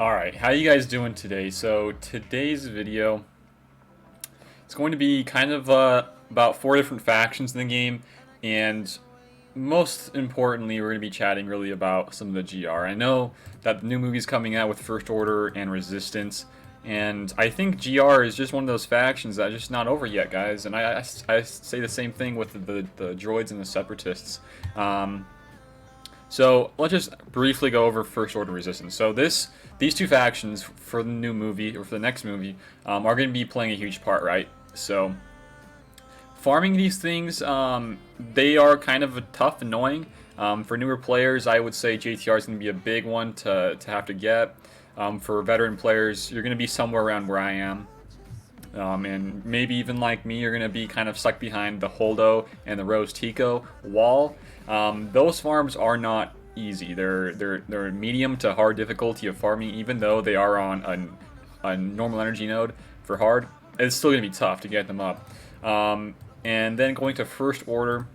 Alright, how you guys doing today? So today's video is going to be kind of about 4 different factions in the game, and most importantly we're going to be chatting really about some of the GR. I know that the new movie's coming out with First Order and Resistance, and I think GR is just one of those factions that's just not over yet, guys, and I say the same thing with the droids and the separatists. So let's just briefly go over First Order Resistance. So these two factions for the new movie, or for the next movie, are going to be playing a huge part, right? So farming these things, they are kind of tough, annoying. For newer players, I would say JTR is going to be a big one to have to get. For veteran players, you're going to be somewhere around where I am. And maybe even like me, you're going to be kind of stuck behind the Holdo and the Rose Tico wall. Those farms are not easy. They're medium to hard difficulty of farming, even though they are on a normal energy node for hard. It's still going to be tough to get them up. And then going to First Order.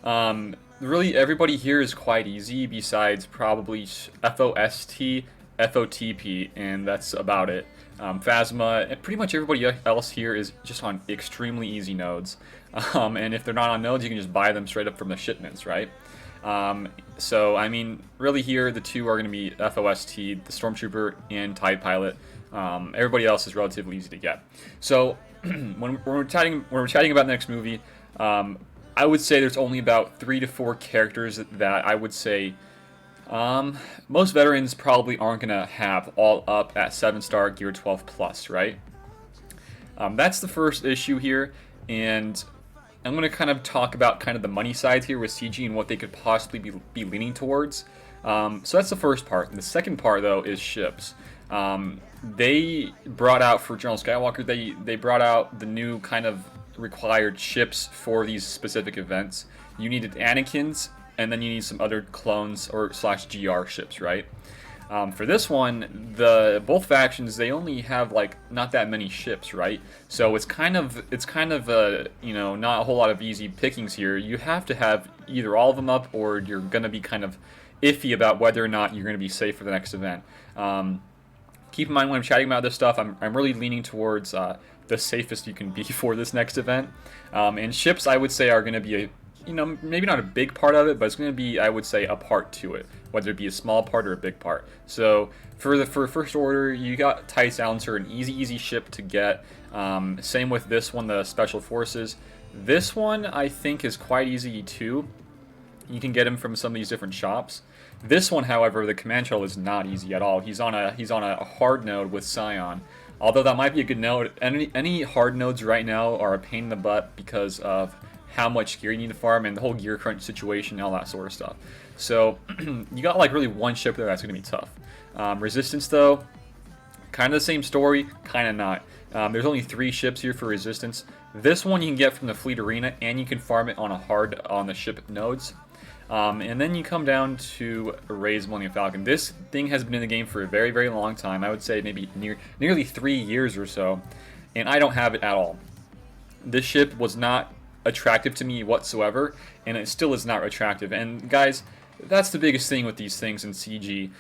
Really, everybody here is quite easy, besides probably FOST, FOTP, and that's about it. Phasma, and pretty much everybody else here is just on extremely easy nodes. And if they're not on nodes, you can just buy them straight up from the shipments, right? So, I mean, really here, the two are going to be FOST, the Stormtrooper, and TIE Pilot. Everybody else is relatively easy to get. So, when we're chatting about the next movie, I would say there's only about 3 to 4 characters that I would say most veterans probably aren't going to have all up at 7-star Gear 12 plus, right? That's the first issue here, and I'm going to kind of talk about kind of the money side here with CG and what they could possibly be leaning towards. So that's the first part. The second part, though, is ships. They brought out, for General Skywalker, they brought out the new kind of required ships for these specific events. You needed Anakin's, and then you need some other clones or /GR ships, right? For this one, both factions, they only have like not that many ships, right? So it's kind of you know, not a whole lot of easy pickings here. You have to have either all of them up, or you're gonna be kind of iffy about whether or not you're gonna be safe for the next event. Keep in mind when I'm chatting about this stuff, I'm really leaning towards the safest you can be for this next event. And ships, I would say, are going to be you know, maybe not a big part of it, but it's going to be, I would say, a part to it, whether it be a small part or a big part. So for First Order, you got TIE Silencer, an easy ship to get. Same with this one, the Special Forces. This one, I think, is quite easy too. You can get him from some of these different shops. This one, however, the command shuttle is not easy at all. He's on a hard node with Scion. Although that might be a good node. Any hard nodes right now are a pain in the butt because of how much gear you need to farm and the whole gear crunch situation and all that sort of stuff. So you got like really one ship there that's going to be tough. Resistance, though, kind of the same story, kind of not. There's only 3 ships here for Resistance. This one you can get from the Fleet Arena, and you can farm it on the ship nodes. And then you come down to Rey's Millennium Falcon. This thing has been in the game for a very, very long time. I would say maybe nearly 3 years or so, and I don't have it at all. This ship was not attractive to me whatsoever, and it still is not attractive. And guys, that's the biggest thing with these things in CG.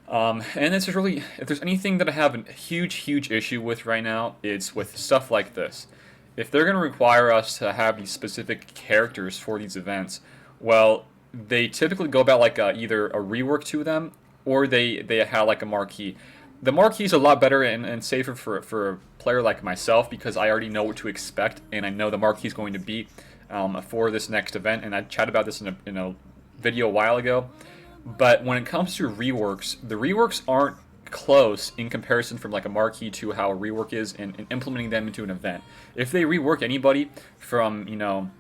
And it's really, if there's anything that I have a huge issue with right now, it's with stuff like this. If they're going to require us to have these specific characters for these events, well, they typically go about like either a rework to them, or they have like a marquee. The marquee is a lot better and safer for a player like myself, because I already know what to expect, and I know the marquee is going to be for this next event, and I chatted about this in a video a while ago. But when it comes to reworks, the reworks aren't close in comparison from like a marquee to how a rework is in implementing them into an event. If they rework anybody from you know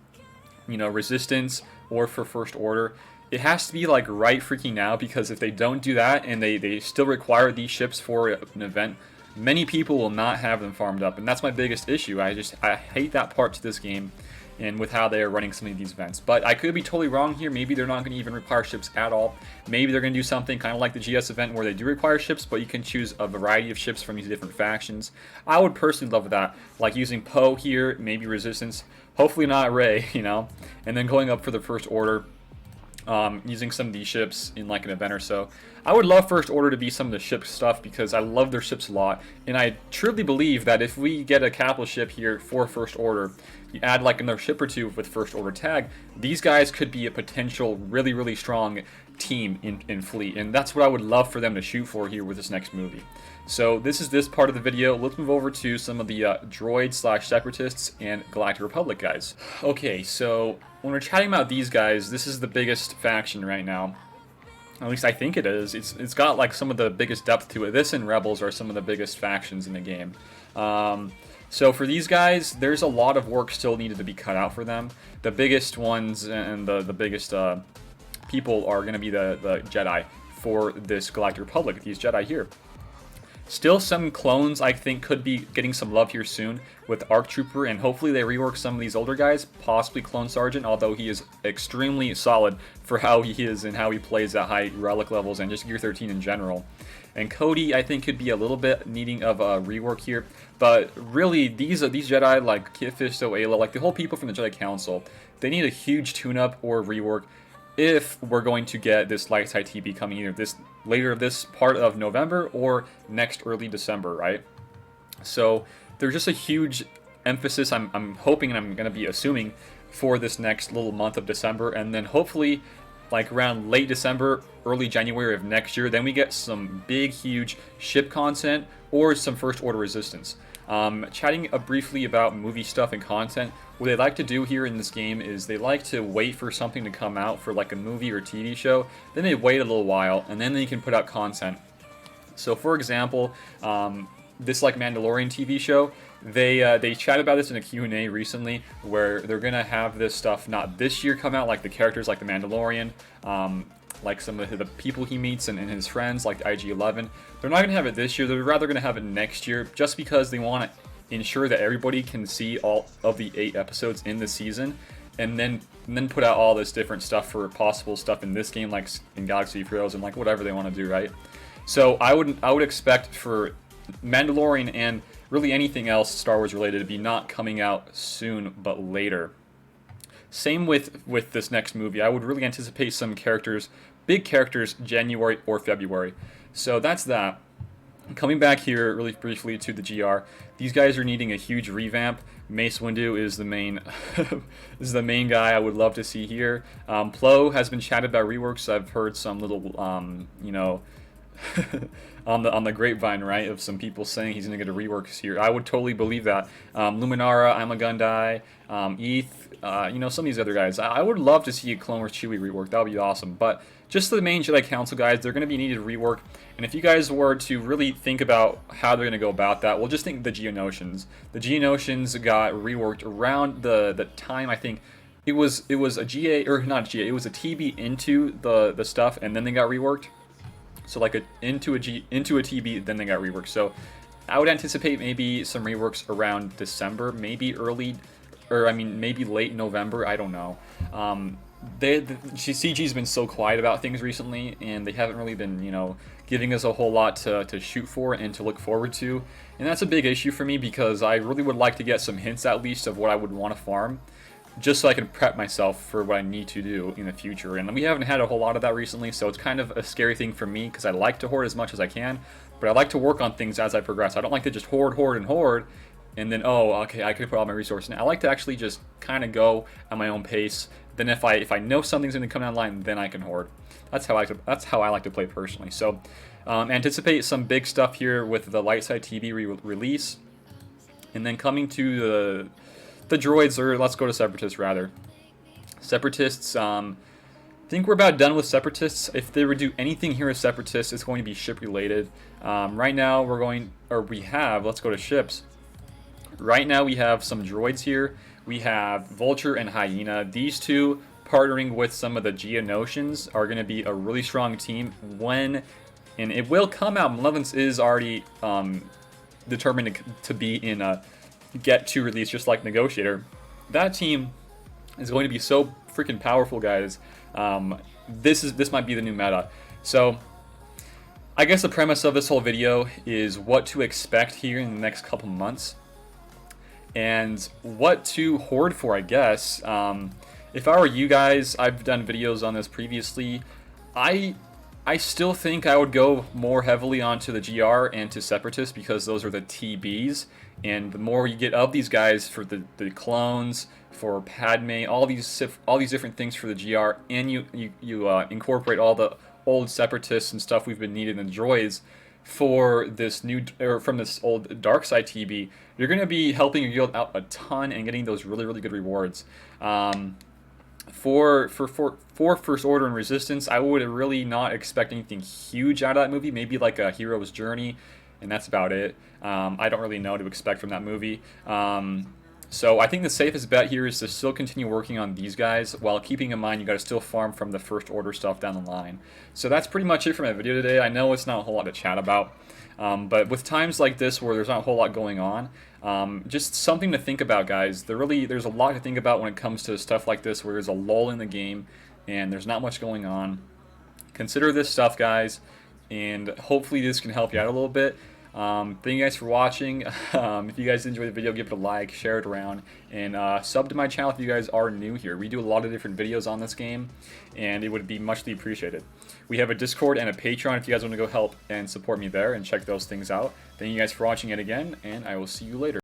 Resistance or for First Order, it has to be like right freaking now, because if they don't do that and they still require these ships for an event, many people will not have them farmed up, and that's my biggest issue. I hate that part to this game, and with how they are running some of these events. But I could be totally wrong here. Maybe they're not going to even require ships at all. Maybe they're going to do something kind of like the GS event where they do require ships, but you can choose a variety of ships from these different factions. I would personally love that, like using Poe here, maybe Resistance, hopefully not Rey, you know, and then going up for the First Order. using some of these ships in like an event or so. I would love First Order to be some of the ship stuff because I love their ships a lot, and I truly believe that if we get a capital ship here for First Order, you add like another ship or two with First Order tag, these guys could be a potential really strong team in fleet, and that's what I would love for them to shoot for here with this next movie. So this is this part of the video. Let's move over to some of the droid slash separatists and Galactic Republic guys. Okay, so when we're chatting about these guys, this is the biggest faction right now. At least I think it is. It's got like some of the biggest depth to it. This and Rebels are some of the biggest factions in the game. So for these guys, there's a lot of work still needed to be cut out for them. The biggest ones and the biggest people are going to be the Jedi for this Galactic Republic, these Jedi here. Still some clones I think could be getting some love here soon with ARC Trooper, and hopefully they rework some of these older guys, possibly Clone Sergeant, although he is extremely solid for how he is and how he plays at high relic levels and just Gear 13 in general. And Cody I think could be a little bit needing of a rework here, but really these Jedi like Kit Fisto, Ayla, like the whole people from the Jedi Council, they need a huge tune-up or rework if we're going to get this light side TB coming either later this part of November or next early December, right? So there's just a huge emphasis I'm hoping and I'm going to be assuming for this next little month of December, and then hopefully like around late December, early January of next year, then we get some big huge ship content or some First Order resistance. Chatting briefly about movie stuff and content, what they like to do here in this game is they like to wait for something to come out for like a movie or TV show, then they wait a little while, and then they can put out content. So for example, this like Mandalorian TV show, they chatted about this in a Q&A recently, where they're gonna have this stuff not this year come out, like the characters like the Mandalorian, like some of the people he meets and his friends, like IG-11. They're not going to have it this year, they're rather going to have it next year, just because they want to ensure that everybody can see all of the 8 episodes in the season, and then put out all this different stuff for possible stuff in this game, like in Galaxy of Heroes and like whatever they want to do, right? So I would expect for Mandalorian and really anything else Star Wars related to be not coming out soon, but later. Same with this next movie. I would really anticipate some characters, big characters, January or February. So that's that. Coming back here really briefly to the GR, these guys are needing a huge revamp. Mace Windu is the main is the main guy I would love to see here. Plo has been chatted about reworks. I've heard some little you know on the grapevine, right, of some people saying he's going to get a reworks here. I would totally believe that. Luminara, I'm a Gundai, Eth, you know, some of these other guys. I would love to see a Clone Wars Chewie rework. That would be awesome. But just the main Jedi Council guys, they're going to be needed to rework. And if you guys were to really think about how they're going to go about that, well, just think of the Geonosians. The Geonosians got reworked around the time, I think, it was a GA, or not a GA, it was a TB into the stuff, and then they got reworked. So like into a TB, then they got reworked. So I would anticipate maybe some reworks around December, maybe maybe late November. I don't know. CG's been so quiet about things recently, and they haven't really been, you know, giving us a whole lot to shoot for and to look forward to. And that's a big issue for me, because I really would like to get some hints at least of what I would want to farm, just so I can prep myself for what I need to do in the future. And we haven't had a whole lot of that recently, so it's kind of a scary thing for me, because I like to hoard as much as I can, but I like to work on things as I progress. I don't like to just hoard, and then, oh, okay, I could put all my resources in. I like to actually just kind of go at my own pace. Then if I know something's going to come down the line, then I can hoard. That's how I like to play personally. So anticipate some big stuff here with the light side TB release, and then coming to the droids, or let's go to Separatists rather. Separatists, I think we're about done with Separatists. If they would do anything here with Separatists, it's going to be ship related. Right now let's go to ships. Right now we have some droids here. We have Vulture and Hyena. These two partnering with some of the Geonosians are going to be a really strong team and it will come out. Malevolence is already determined to be in a get to release, just like Negotiator. That team is going to be so freaking powerful, guys. This might be the new meta. So I guess the premise of this whole video is what to expect here in the next couple months, and what to hoard for, I guess. If I were you guys, I've done videos on this previously. I I still think I would go more heavily onto the GR and to Separatists because those are the TBs, and the more you get of these guys for the clones, for Padme, all these different things for the GR, and you incorporate all the old Separatists and stuff we've been needing in droids for this new or from this old dark side TB, you're going to be helping your guild out a ton and getting those really good rewards. For First Order and Resistance, I would really not expect anything huge out of that movie. Maybe like a hero's journey, and that's about it. I don't really know what to expect from that movie. So I think the safest bet here is to still continue working on these guys while keeping in mind you got to still farm from the First Order stuff down the line. So that's pretty much it for my video today. I know it's not a whole lot to chat about, but with times like this where there's not a whole lot going on, just something to think about, guys. There's a lot to think about when it comes to stuff like this where there's a lull in the game and there's not much going on. Consider this stuff, guys, and hopefully this can help you out a little bit. Thank you guys for watching. If you guys enjoyed the video, give it a like, share it around, and sub to my channel if you guys are new here. We do a lot of different videos on this game, and it would be muchly appreciated. We have a Discord and a Patreon if you guys want to go help and support me there and check those things out. Thank you guys for watching it again, and I will see you later.